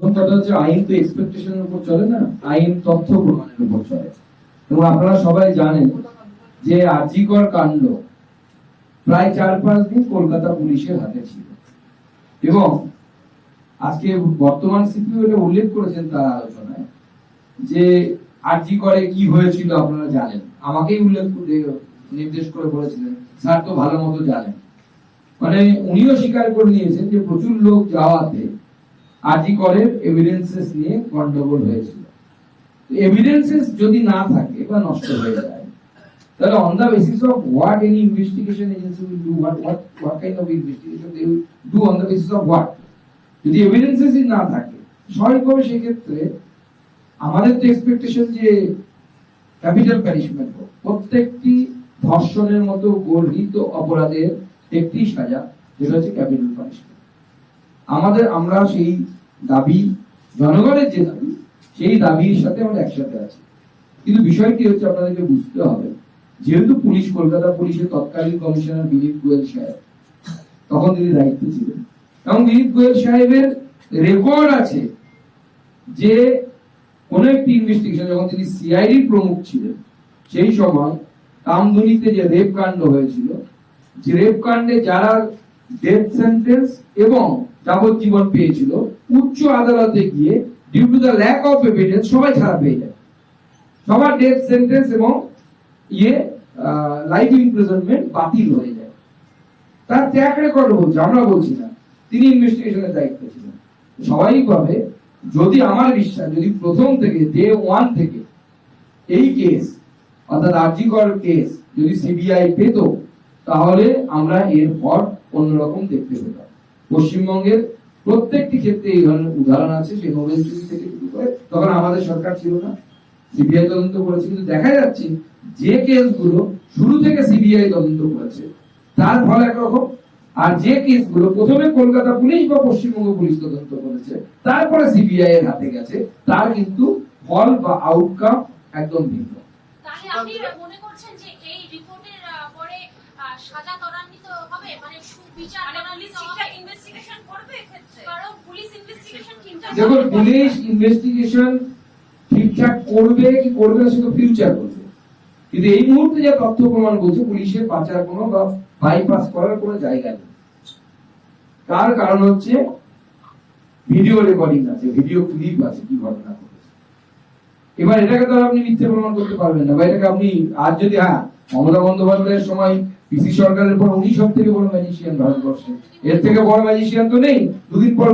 কথাটা হচ্ছে আইন তো এক্সপেকটেশনের উপর চলে না, আইন তথ্য প্রমাণের উপর চলে। এবং আপনারা সবাই জানেন যে আরজিকর কাণ্ড প্রায় 4-5 দিন কলকাতা পুলিশের হাতে ছিল, এবং আজকে বর্তমান সিপিও এটা উল্লেখ করেছেন তার আলোচনায় যে আরজিকরে কি হয়েছিল আপনারা জানেন। আমাকেই উল্লেখ করে নির্দেশ করে বলেছিলেন স্যার তো ভালো মতো জানেন। মানে উনিও স্বীকার করে নিয়েছেন যে প্রচুর লোক যাওয়াতে আরজিকরের এভিডেন্সেস নিয়ে গন্ডগোল হয়েছিল। এভিডেন্সেস যদি না থাকে বা নষ্ট হয়ে যায়, তাহলে on the basis of what any investigation agency will do, what kind of investigation they will do on the basis of what. যদি এভিডেন্সেসই না থাকে, স্বাভাবিকভাবে সেই ক্ষেত্রে আমাদের তো এক্সপেকটেশন যে ক্যাপিটাল প্যানিশমেন্ট হোক, প্রত্যেকটি ধর্ষণের মতো গর্হিত অপরাধের একটি সাজা, যেটা হচ্ছে ক্যাপিটাল পানিশমেন্ট। আমরা সেই দাবি, জনগণের যে দাবি, সেই দাবির সাথে আমরা একসাথে আছি। কিন্তু বিষয়টি হচ্ছে আপনাদেরকে বুঝতে হবে, যেহেতু পুলিশ, কলকাতা পুলিশের তৎকালীন কমিশনার বিনীত গোয়েল সাহেব তখন তিনি দায়িত্বে ছিলেন, এবং বিনীত গোয়েল সাহেবের রেকর্ড আছে যে কোন একটি ইনভেস্টিগেশন যখন তিনি সিআইডির প্রমুখ ছিলেন, সেই সময় কামদুনিতে যে রেপ কাণ্ড হয়েছিল, যে রেপ কাণ্ডে যারা ডেথ সেন্টেন্স এবং যাবজ্জীবন পেয়েছিল, উচ্চ আদালতে গিয়ে due to the lack of evidence সবাই ছাড়া পেয়ে যায়। সবার ডেথ সেন্টেন্স এবং লাইফ ইমপ্রিজনমেন্ট বাতিল হয়ে যায়। তার ট্র্যাক রেকর্ড বলছে, আমরা বলছি না। তিনি ইনভেস্টিগেশনের দায়িত্ব ছিলেন। সবাই পাবে, যদি আমার বিশ্বাস, যদি প্রথম থেকে ডে 1 থেকে এই কেস অর্থাৎ আরজিকর কেস যদি সিবিআই পেত, তাহলে আমরা এর পর অন্যরকম দেখতে পেতাম। পশ্চিমবঙ্গের প্রত্যেকটি ক্ষেত্রে এই ধরনের উদাহরণ আছে। সেই নোবেল থেকে শুরু করে, তখন আমাদের সরকার ছিল না, সিবিআই তদন্ত করেছে, কিন্তু দেখা যাচ্ছে যে কেসগুলো শুরু থেকে সিবিআই তদন্ত করেছে তার ফল একরকম, আর যে কেসগুলো প্রথমে কলকাতা পুলিশ বা পশ্চিমবঙ্গ পুলিশ তদন্ত করেছে তারপরে সিবিআই এর হাতে গেছে, তার কিন্তু ফল বা আউটকাম একদম ভিন্ন। তাহলে আপনি মনে করছেন যে এই রিপোর্টের পরে সাজা ত্বরান্বিত হবে, মানে সুবিচার ত্বরান্বিত হবে, ইনভেস্টিগেশন করবে ক্ষেত্রে, কারণ পুলিশ ইনভেস্টিগেশন ঠিকঠাক, দেখুন পুলিশ ইনভেস্টিগেশন ঠিকঠাক করবে কি করবে না সেটা ফিউচার বলবে, কিন্তু এই মুহূর্তে যে তথ্য প্রমাণ বলছে পুলিশের বাঁচার কোনো বা বাইপাস করার কোনো জায়গা নেই। তার কারণ হচ্ছে ভিডিও রেকর্ডিং আছে, ভিডিও ক্লিপ আছে কি ঘটনা ঘটেছে। এবার এটাকে তো আপনি মিথ্যে প্রমাণ করতে পারবেন না, বা এটাকে আপনি আজ যদি মমতা বন্দ্যোপাধ্যায়ের সময় পিসি সরকারের পর উনি সব থেকে বড় ম্যাজিশিয়ান ভারতবর্ষে, এর থেকে বড় ম্যাজিশিয়ান তো নেই। দুদিন পর